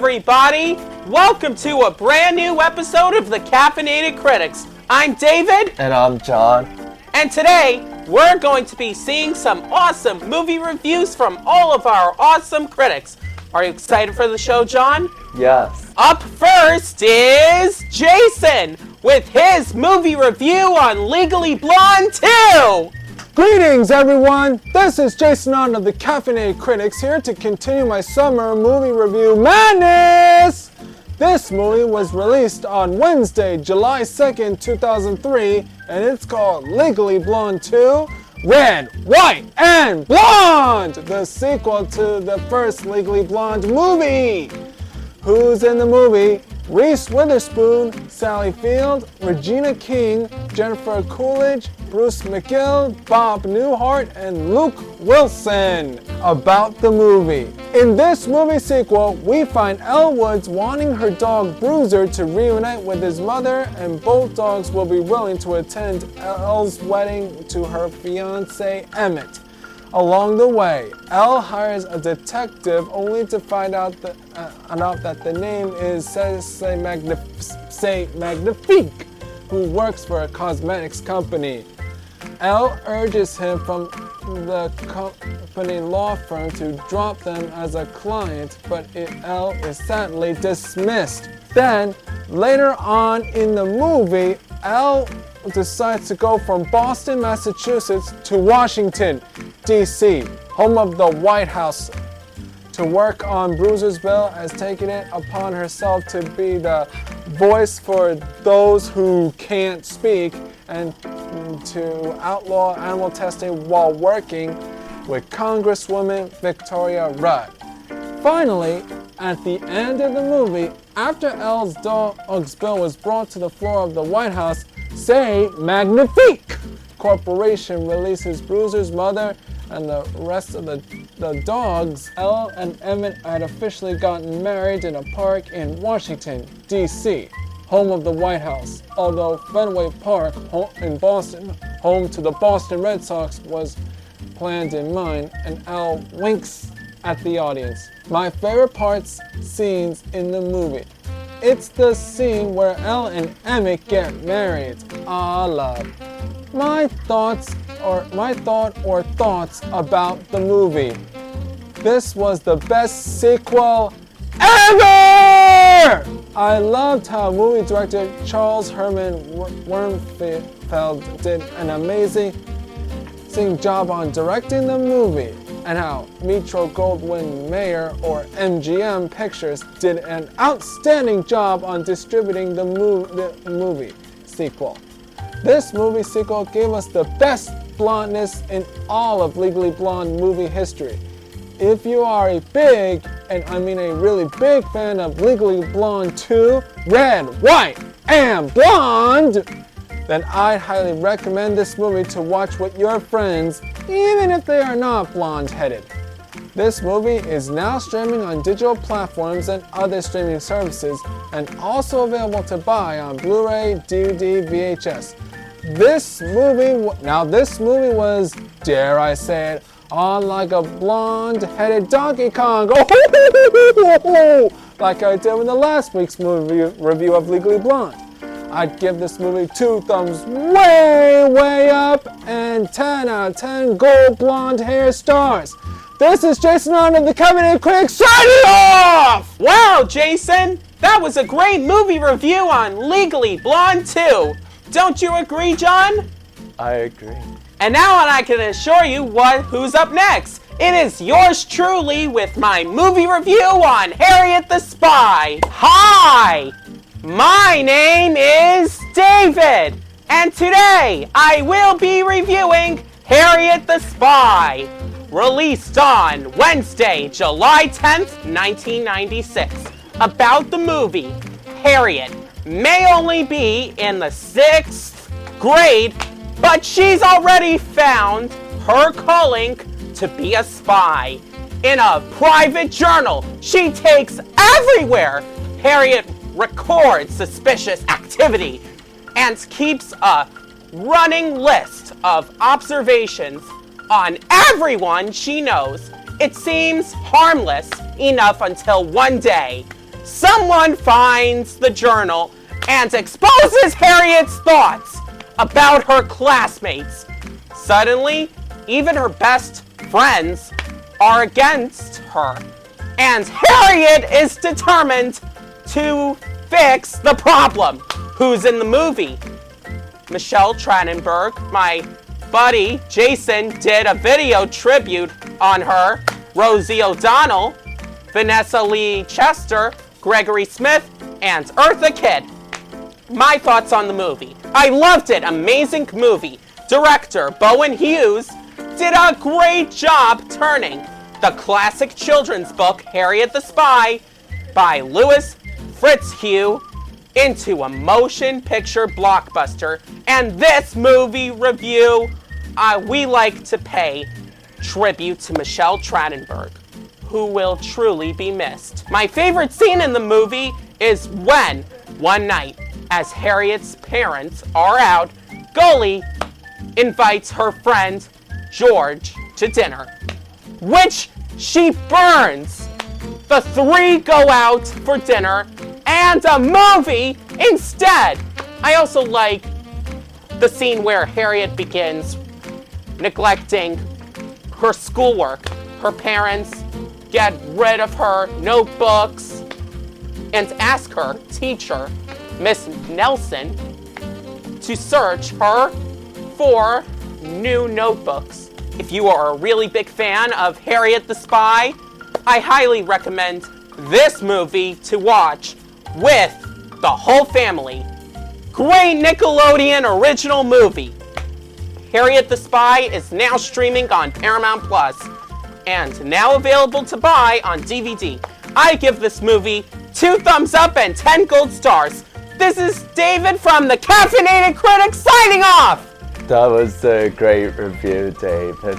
everybody! Welcome to a brand new episode of the Caffeinated Critics. I'm David. And I'm John. And today, we're going to be seeing some awesome movie reviews from all of our awesome critics. Are you excited for the show, John? Yes. Up first is Jason with his movie review on Legally Blonde 2! Greetings, everyone! This is Jason on of the Caffeinated Critics here to continue my summer movie review madness! This movie was released on Wednesday, July 2nd, 2003, and it's called Legally Blonde 2, Red, White, and Blonde! The sequel to the first Legally Blonde movie! Who's in the movie? Reese Witherspoon, Sally Field, Regina King, Jennifer Coolidge, Bruce McGill, Bob Newhart, and Luke Wilson. About the movie. In this movie sequel, we find Elle Woods wanting her dog Bruiser to reunite with his mother, and both dogs will be willing to attend Elle's wedding to her fiancé Emmett. Along the way, Elle hires a detective only to find out that the name is Say Magnifique, who works for a cosmetics company. Elle urges him from the company law firm to drop them as a client, but Elle is sadly dismissed. Then, later on in the movie, Elle decides to go from Boston, Massachusetts to Washington, D.C., home of the White House, to work on Bruiser's bill, as taking it upon herself to be the voice for those who can't speak and to outlaw animal testing while working with Congresswoman Victoria Rudd. Finally, at the end of the movie, after Elle's dog's bill was brought to the floor of the White House, Say Magnifique Corporation releases Bruiser's mother and the rest of the dogs. Elle and Emmett had officially gotten married in a park in Washington, D.C., home of the White House, although Fenway Park in Boston, home to the Boston Red Sox, was planned in mind, and Elle winks at the audience. My favorite scenes in the movie. It's the scene where Elle and Emmett get married. Ah, love. My thoughts about the movie. This was the best sequel ever! I loved how movie director Charles Herman Wormfeld did an amazing job on directing the movie, and how Metro-Goldwyn-Mayer or MGM Pictures did an outstanding job on distributing the movie sequel. This movie sequel gave us the best blondness in all of Legally Blonde movie history. If you are a big, and I mean a really big fan of Legally Blonde 2, Red, White, and Blonde, then I'd highly recommend this movie to watch with your friends, even if they are not blonde-headed. This movie is now streaming on digital platforms and other streaming services, and also available to buy on Blu-ray, DVD, VHS. This movie was, dare I say it, on like a blonde-headed Donkey Kong, like I did with the last week's movie review of Legally Blonde. I'd give this movie 2 thumbs way up and 10 out of 10 gold blonde hair stars. This is Jason on of the Caffeinated Critics signing off! Wow, Jason! That was a great movie review on Legally Blonde 2. Don't you agree, John? I agree. And now I can assure you who's up next. It is yours truly with my movie review on Harriet the Spy. Hi! My name is David, and today I will be reviewing Harriet the Spy, released on Wednesday, July 10th, 1996. About the movie, Harriet may only be in the 6th grade, but she's already found her calling to be a spy. In a private journal she takes everywhere, Harriet records suspicious activity and keeps a running list of observations on everyone she knows. It seems harmless enough until one day, someone finds the journal and exposes Harriet's thoughts about her classmates. Suddenly, even her best friends are against her, and Harriet is determined to fix the problem. Who's in the movie? Michelle Trachtenberg, my buddy Jason, did a video tribute on her. Rosie O'Donnell, Vanessa Lee Chester, Gregory Smith, and Eartha Kitt. My thoughts on the movie. I loved it. Amazing movie. Director Bowen Hughes did a great job turning the classic children's book Harriet the Spy by Louis Fitzhugh into a motion picture blockbuster. And this movie review, we like to pay tribute to Michelle Trachtenberg, who will truly be missed. My favorite scene in the movie is when, one night, as Harriet's parents are out, Gully invites her friend George to dinner, which she burns. The three go out for dinner and a movie instead. I also like the scene where Harriet begins neglecting her schoolwork. Her parents get rid of her notebooks and ask her teacher, Miss Nelson, to search her for new notebooks. If you are a really big fan of Harriet the Spy, I highly recommend this movie to watch with the whole family. Great Nickelodeon original movie. Harriet the Spy is now streaming on Paramount Plus and now available to buy on DVD. I give this movie 2 thumbs up and 10 gold stars. This is David from the Caffeinated Critic signing off! That was a great review, David.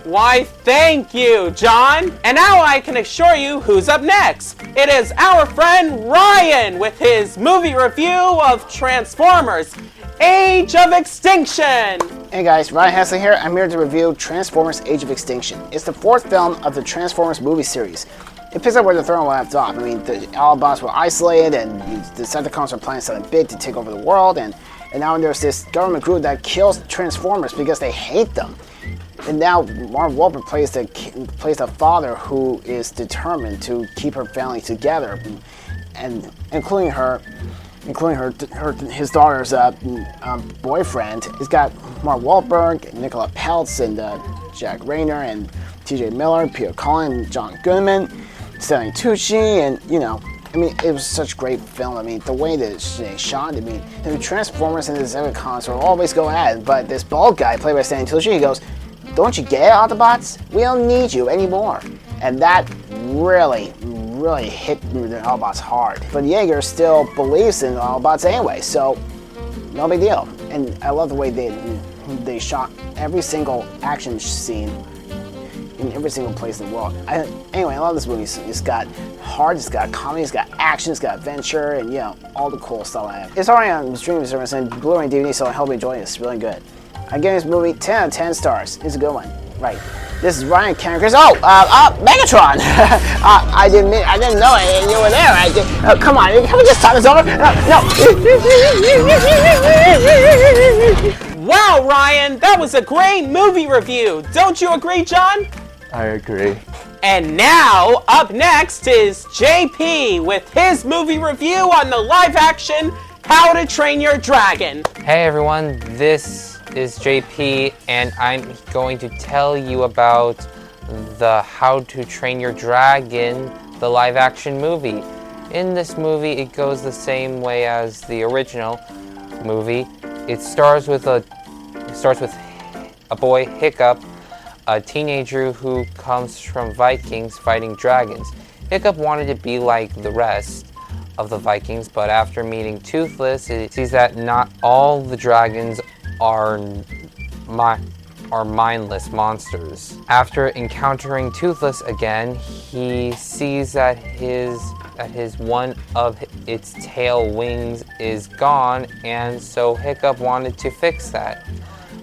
Why, thank you, John. And now I can assure you who's up next. It is our friend Ryan with his movie review of Transformers: Age of Extinction. Hey guys, Ryan Hasley here. I'm here to review Transformers: Age of Extinction. It's the 4th film of the Transformers movie series. It picks up where the third one left off. I mean, the Autobots were isolated, and the Decepticons were planning something big to take over the world, and now there's this government group that kills Transformers because they hate them. And now Marv Wahlberg plays the father who is determined to keep her family together, and including his daughter's boyfriend. He's got Marv Wahlberg, Nicola Peltz, and Jack Rayner, and T.J. Miller, Peter Cullen, John Goodman, Stanley Tucci, and I mean, it was such a great film. I mean, the way that they shot, I mean, the Transformers and the Decepticons will always go at it, but this bald guy, played by Stanley Tucci, he goes, "Don't you get it, Autobots? We don't need you anymore." And that really hit the Autobots hard. But Yeager still believes in the Autobots anyway, so no big deal. And I love the way they shot every single action scene in every single place in the world. Anyway, I love this movie. It's got heart, it's got comedy, it's got action, it's got adventure, and all the cool stuff I have. It's already on streaming service and Blu-ray and DVD, so I hope you enjoy it. It's really good. I give this movie 10 out of 10 stars. It's a good one. Right. This is Ryan Cameron. Megatron! I didn't know it. You were there. Come on, can we just talk this over? No. Wow, Ryan, that was a great movie review. Don't you agree, John? I agree. And now, up next is JP with his movie review on the live-action How to Train Your Dragon. Hey everyone, this is JP, and I'm going to tell you about the How to Train Your Dragon, the live-action movie. In this movie, it goes the same way as the original movie. It starts with a boy, Hiccup, a teenager who comes from Vikings fighting dragons. Hiccup wanted to be like the rest of the Vikings, but after meeting Toothless, it sees that not all the dragons are mindless monsters. After encountering Toothless again, he sees that his one of its tail wings is gone, and so Hiccup wanted to fix that.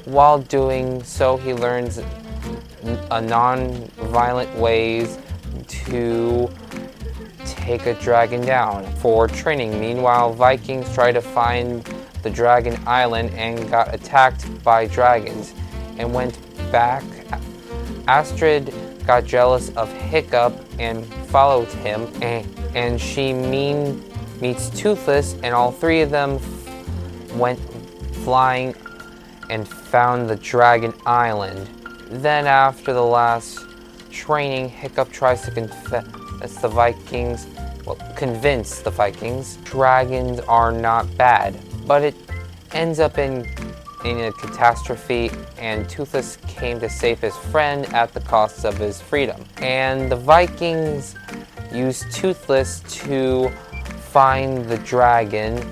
While doing so, he learns a non-violent ways to take a dragon down for training. Meanwhile, Vikings try to find the dragon island and got attacked by dragons and went back. Astrid got jealous of Hiccup and followed him, and she meets Toothless, and all three of them went flying and found the dragon island. Then after the last training, Hiccup tries to convince the Vikings dragons are not bad, but it ends up in a catastrophe, and Toothless came to save his friend at the cost of his freedom. And the Vikings used Toothless to find the dragon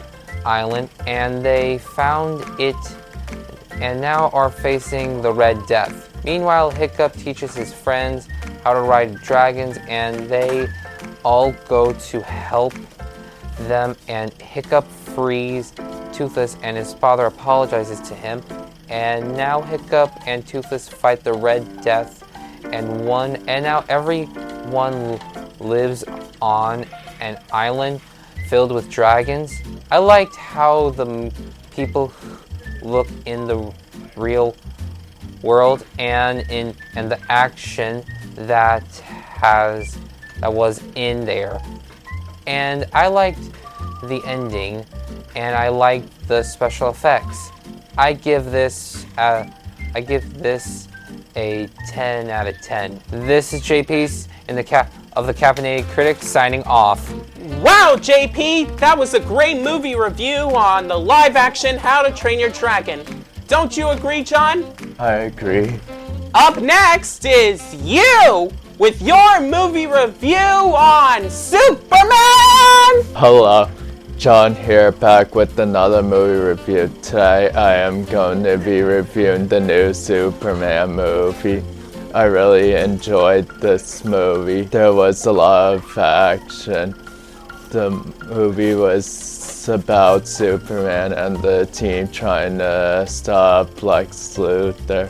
island, and they found it and now are facing the Red Death. Meanwhile, Hiccup teaches his friends how to ride dragons, and they all go to help them, and Hiccup frees Toothless, and his father apologizes to him, and now Hiccup and Toothless fight the Red Death and now everyone lives on an island filled with dragons. I liked how the people look in the real world and the action that was in there, and I liked the ending, and I liked the special effects. I give this a 10 out of 10. This is JP of the Caffeinated Critic signing off. Wow, JP, that was a great movie review on the live-action How to Train Your Dragon. Don't you agree, John? I agree. Up next is you with your movie review on Superman! Hello, John here, back with another movie review. Today I am going to be reviewing the new Superman movie. I really enjoyed this movie. There was a lot of action. The movie was about Superman and the team trying to stop Lex Luthor.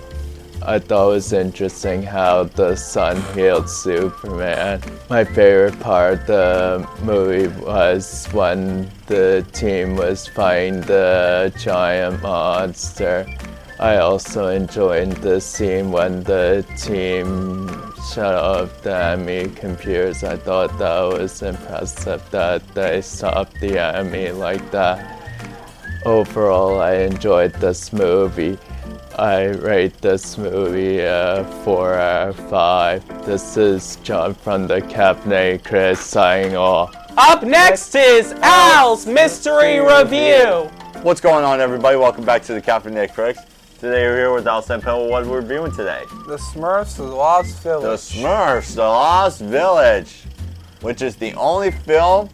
I thought it was interesting how the sun healed Superman. My favorite part of the movie was when the team was fighting the giant monster. I also enjoyed the scene when the team shut off the enemy computers. I thought that was impressive that they stopped the enemy like that. Overall, I enjoyed this movie. I rate this movie a 4 out of 5. This is John from the Caffeinated Critic signing off. Up next is Al's Mystery Review. What's going on, everybody? Welcome back to the Caffeinated Critics. Today we're here with Al Sempel. What we're reviewing today? The Smurfs, The Lost The Village. Smurfs, The Lost Village, which is the only film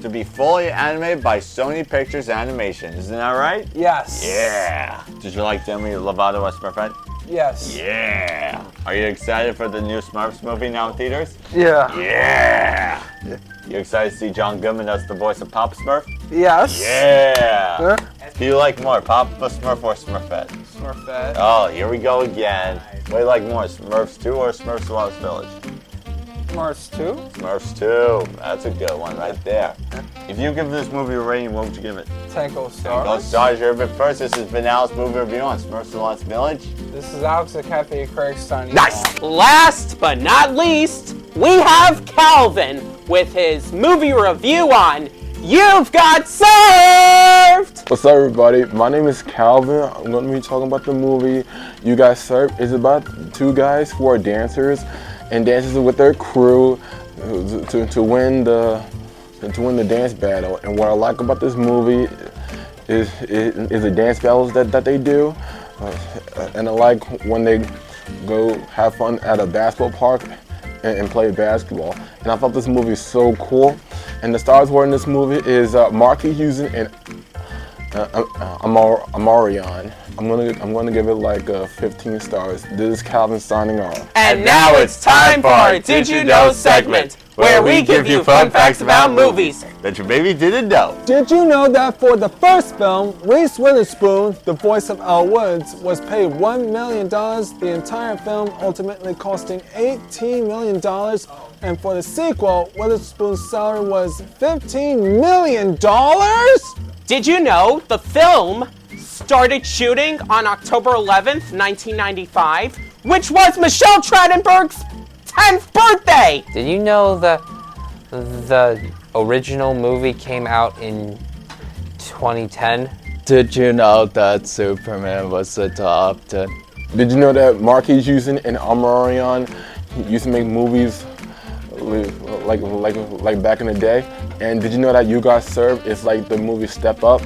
to be fully animated by Sony Pictures Animation. Isn't that right? Yes. Yeah. Did you like Demi Lovato as Smurfette? Yes. Yeah. Are you excited for the new Smurfs movie now in theaters? Yeah. Yeah. You excited to see John Goodman as the voice of Papa Smurf? Yes. Yeah. Who you like more, Papa Smurf or Smurfette? Smurfette. Oh, here we go again. What do you like more, Smurfs 2 or Smurfs Lost Village? Smurfs 2. Smurfs 2. That's a good one right there. If you give this movie a rating, what would you give it? 10 gold stars. Go stars, you're a bit first. This has been Al's movie review on Smurfs Lost Village. This is Alex the Caffeinated Critic signing Nice! off. Last but not least, we have Calvin with his movie review on You've Got Served! What's up, everybody? My name is Calvin. I'm going to be talking about the movie You Got Served. It's about two guys who are dancers and dances with their crew to win the dance battle. And what I like about this movie is the dance battles that they do, and I like when they go have fun at a basketball park and play basketball. And I thought this movie is so cool. And the stars who are in this movie is Marky Houston Amarion. I'm gonna give it like 15 stars. This is Calvin signing off. And now it's time for our Did You Know segment, where we give you fun facts about movies that you maybe didn't know. Did you know that for the first film, Reese Witherspoon, the voice of Elle Woods, was paid $1 million, the entire film ultimately costing $18 million, and for the sequel, Witherspoon's salary was $15 million? Did you know the film started shooting on October 11th, 1995, which was Michelle Trachtenberg's 10th birthday? Did you know that the original movie came out in 2010? Did you know that Superman was adopted? Did you know that Marquis Houston and Amarion used to make movies like back in the day? And did you know that You Got Served is like the movie Step Up?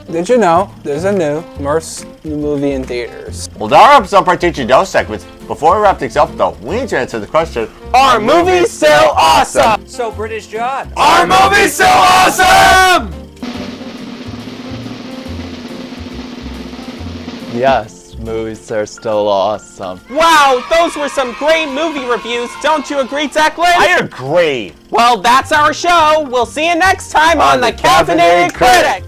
Did you know there's a new Merce movie in theaters? Well, that wraps up our Did You Know segments. Before we wrap things up, though, we need to answer the question: Are movies still awesome? So, British John. Are movies still awesome? Yes, movies are still awesome. Wow, those were some great movie reviews. Don't you agree, Declan? I agree. Well, that's our show. We'll see you next time on The Caffeinated Critic.